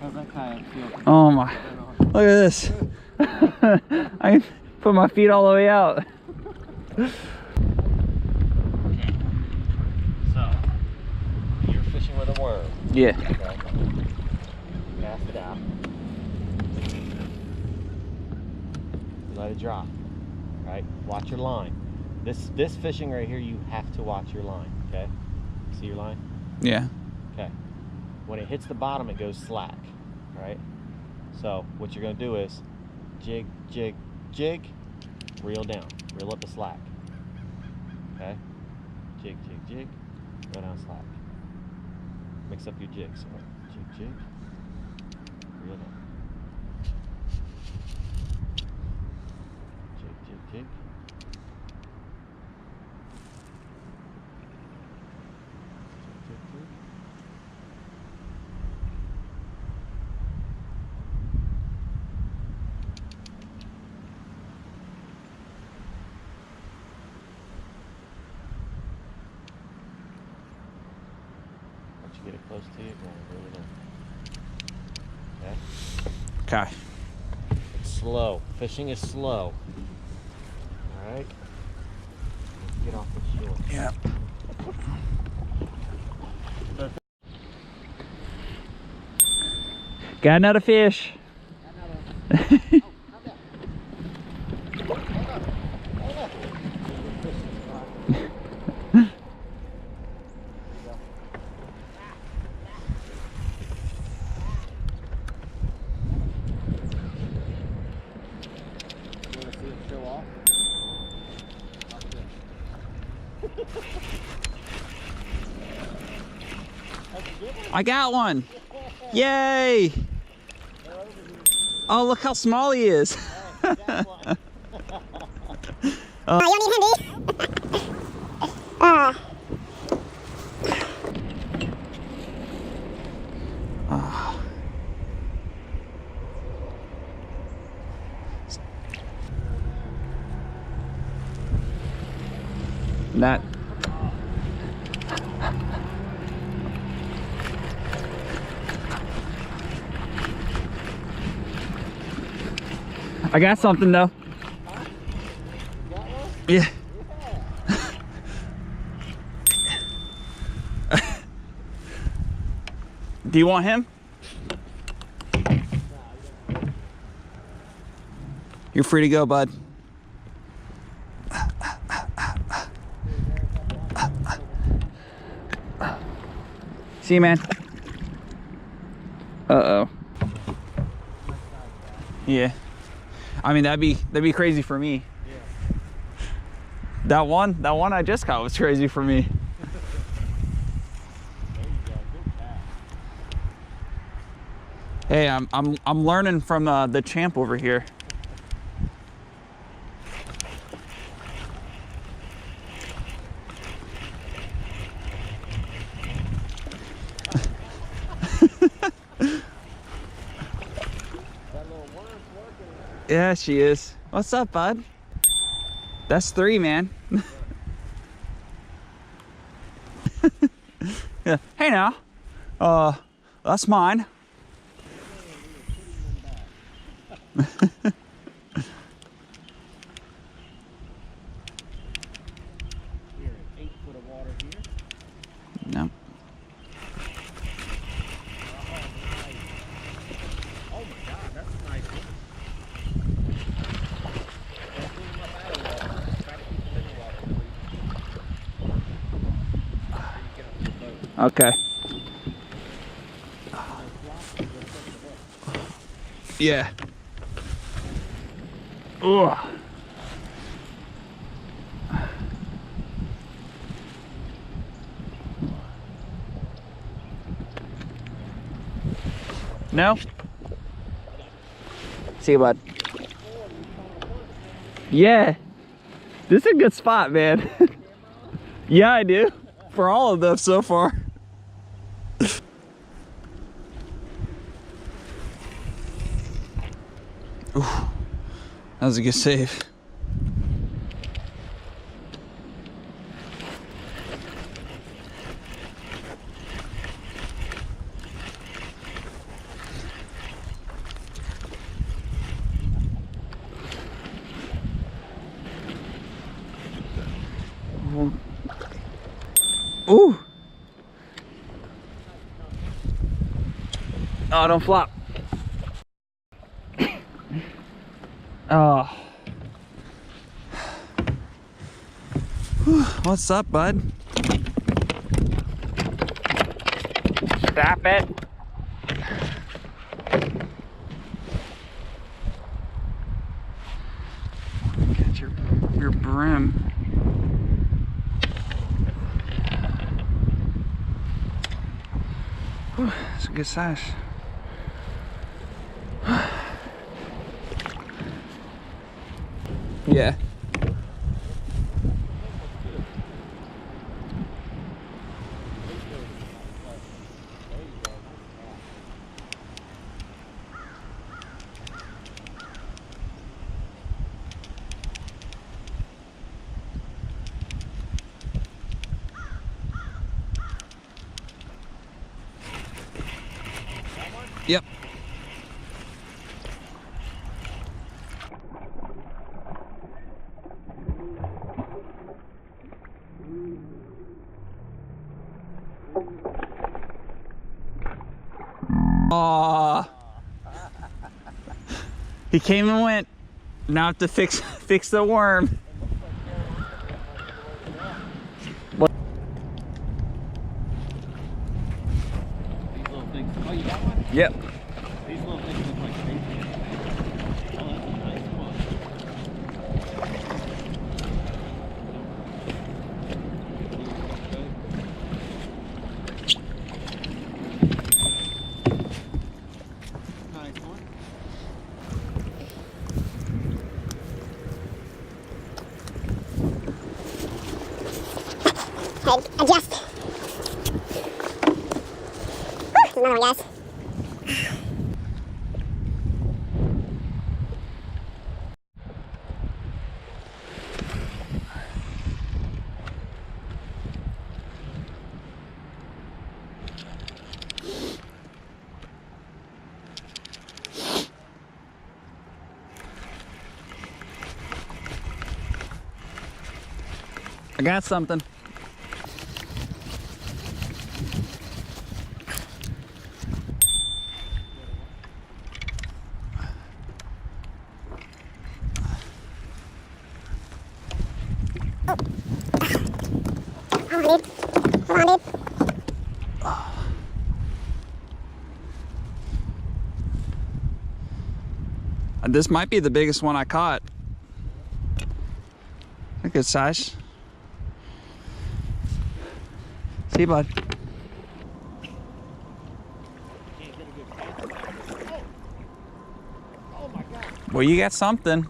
How's that kayak feel? Oh my, look at this. I put my feet all the way out. Okay. So, you're fishing with a worm. Yeah. Okay. Cast it out. Let it drop. Right? Watch your line. This fishing right here, you have to watch your line. Okay? See your line? Yeah. Okay. When it hits the bottom, it goes slack. Right? So what you're going to do is jig, jig, jig, reel down. Reel up the slack. Okay? Jig, jig, jig, go down slack. Mix up your jigs. Jig, jig, reel down. Jig, jig, jig. Once you get it close to you, go reel it in. Okay? Okay. It's slow. Fishing is slow. Alright? Let's get off the shore. Yeah. Got another fish. I got one. Yay. Oh, look how small he is. You don't need handy. That. I got something though. Yeah. Do you want him? You're free to go, bud. See you, man. Uh-oh. Yeah. I mean, that'd be crazy for me. Yeah. That one I just caught was crazy for me. There you go. Good catch. Hey, I'm learning from the champ over here. Yeah, she is. What's up, bud? That's 3, man. Yeah. Hey now. That's mine. Here, 8 foot of water here. No. Oh my God, that's a nice one. Okay. Yeah. Ugh. No? See you, bud. Yeah. This is a good spot, man. Yeah, I do. For all of them so far. Ooh, that was a good save. Ooh. Oh, don't flop. Oh. Whew. What's up, bud? Stop it. Get your brim. Whew, that's a good size. Yeah. Yep. Aww. He came and went. Now I have to fix the worm. What? These little things. Oh, you got one? Yep. These little things look like crazy. Oh, that's a nice one. Nice one. Head, adjust. Whew, another one, guys. I got something. Hold on, dude. Hold on, dude. This might be the biggest one I caught. A good size. See you, bud. Can't get a good catch. Oh! Oh my God. Well, you got something.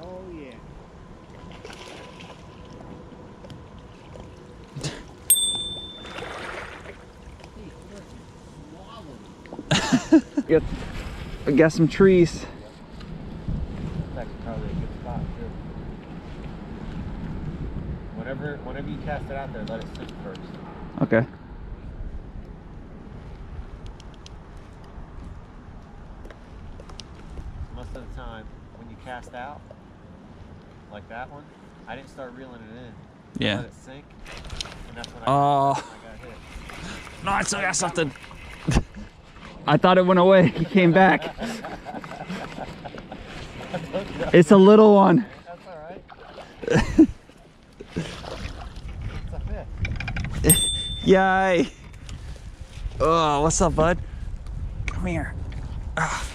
Oh yeah. I got some trees. That's probably a good spot too. Whenever you cast it out there, let it sink first. Okay. Most of the time, when you cast out, like that one, I didn't start reeling it in. Yeah. Let it sink, and that's when I Oh. got hit. No, I still got something. I thought it went away. He came back. It's a little one. That's all right. It's a fish. Yay. Oh, what's up, bud? Come here. Ah.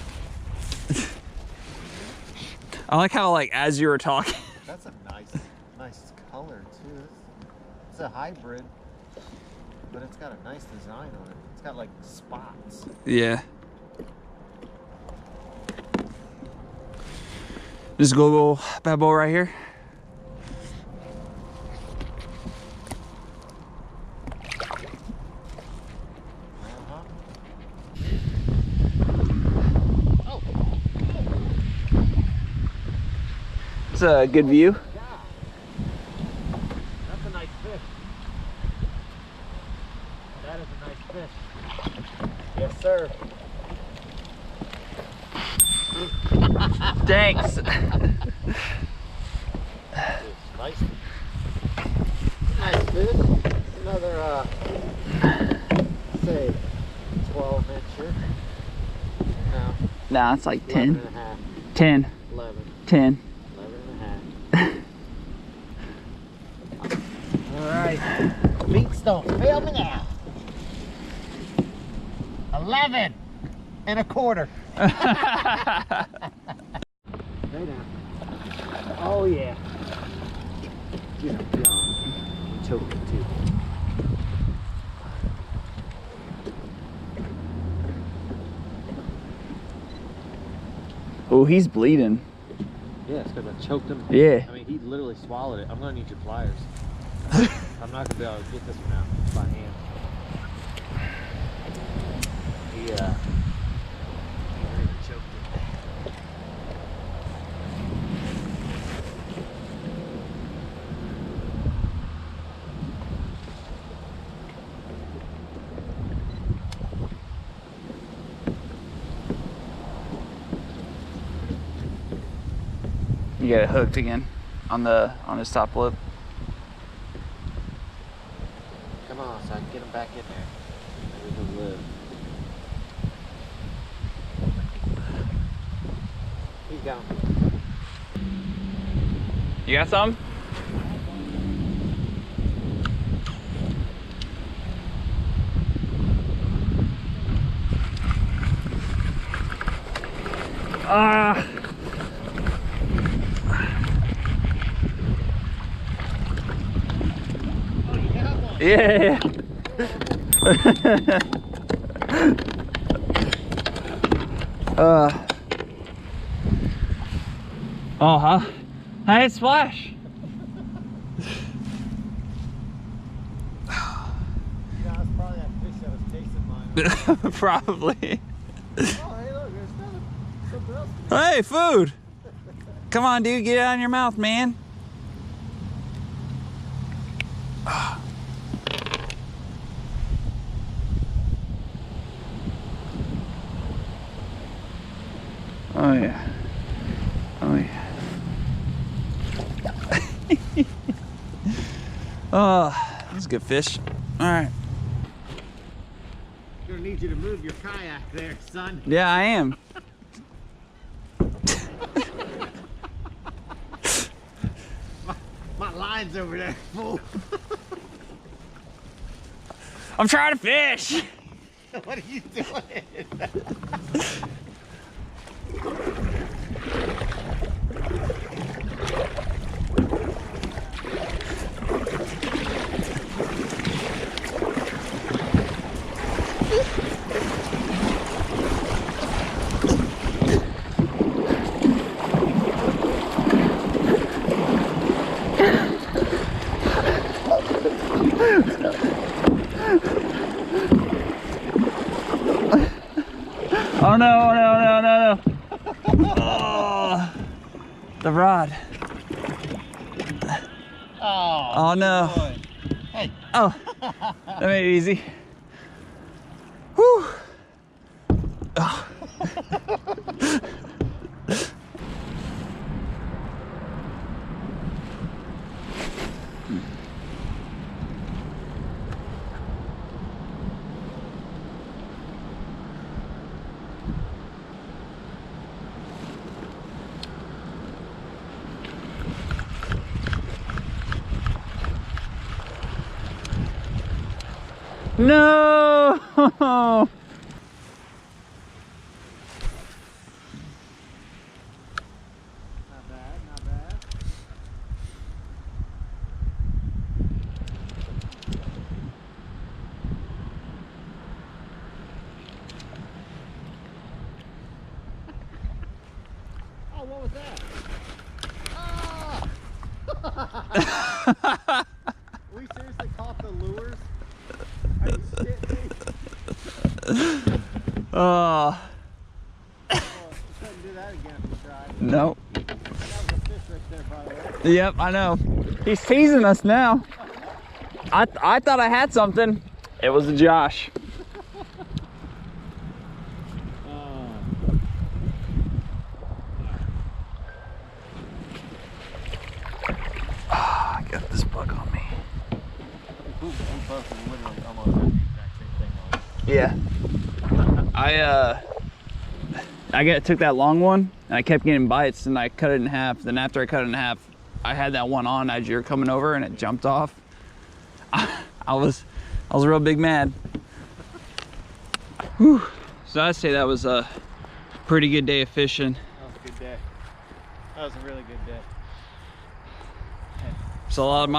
I like how, like, as you were talking. That's a nice color too. It's a hybrid, but it's got a nice design on it. It's got like spots. Yeah. This little bad boy right here. It's a good view. That's a nice fish. That is a nice fish. Yes, sir. Thanks. say 12 incher. No. Nah, it's like 10. 11 and a half. 10. 11. 10. 11 and a half. Alright. Feet don't fail me now. 11 and a quarter. Lay down. Oh yeah. Get up, John. I'm choking too. Oh, he's bleeding. Yeah, it's because I choked him. Yeah. I mean, he literally swallowed it. I'm gonna need your pliers. I'm not gonna be able to get this one out by hand. He really choked it. You got it hooked again on his top lip. Come on, son, get him back in there. Maybe he'll live. He's gone. You got some? Ah. Yeah. Oh, huh? Hey, splash. Yeah, that's probably that fish that was chasing mine. Probably. Oh, hey, look, there's something else. Hey, food. Come on, dude, get it out of your mouth, man. Oh yeah. Oh yeah. Oh, that's a good fish. All right. Gonna need you to move your kayak there, son. Yeah, I am. My line's over there, fool. I'm trying to fish. What are you doing? Oh no, oh no, no, no, no. Oh, the rod. Oh no. Boy. Hey. Oh, that made it easy. Whew. Oh. No! Not bad, not bad. Oh, what was that? Ah! We seriously caught the lures? Are you shitting me? Oh. Well, you couldn't do that again if you tried. Nope. That was a fish right there, by the way. Yep, I know. He's teasing us now. I thought I had something. It was a Josh. I got this bug on me. We both literally almost had the exact same thing on. Yeah. I took that long one and I kept getting bites and I cut it in half. Then after I cut it in half, I had that one on as you're coming over and it jumped off. I was real big mad. Whew. So I'd say that was a pretty good day of fishing. That was a good day. That was a really good day. So a lot of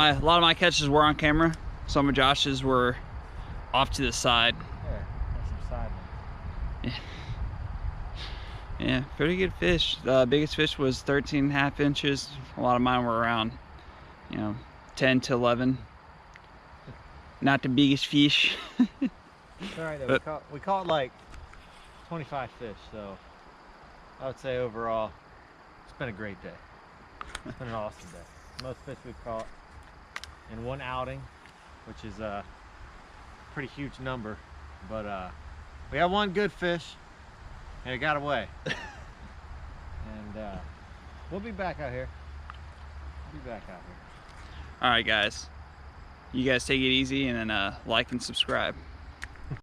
my catches were on camera. Some of Josh's were off to the side. Yeah, that's some side ones. Yeah, pretty good fish. The biggest fish was 13.5 inches. A lot of mine were around, 10 to 11. Not the biggest fish. It's all right though. We caught like 25 fish, so I would say overall it's been a great day. It's been an awesome day. Most fish we've caught in one outing, which is a pretty huge number, but we got one good fish and it got away. And we'll be back out here. All right, guys. You guys take it easy and then like and subscribe.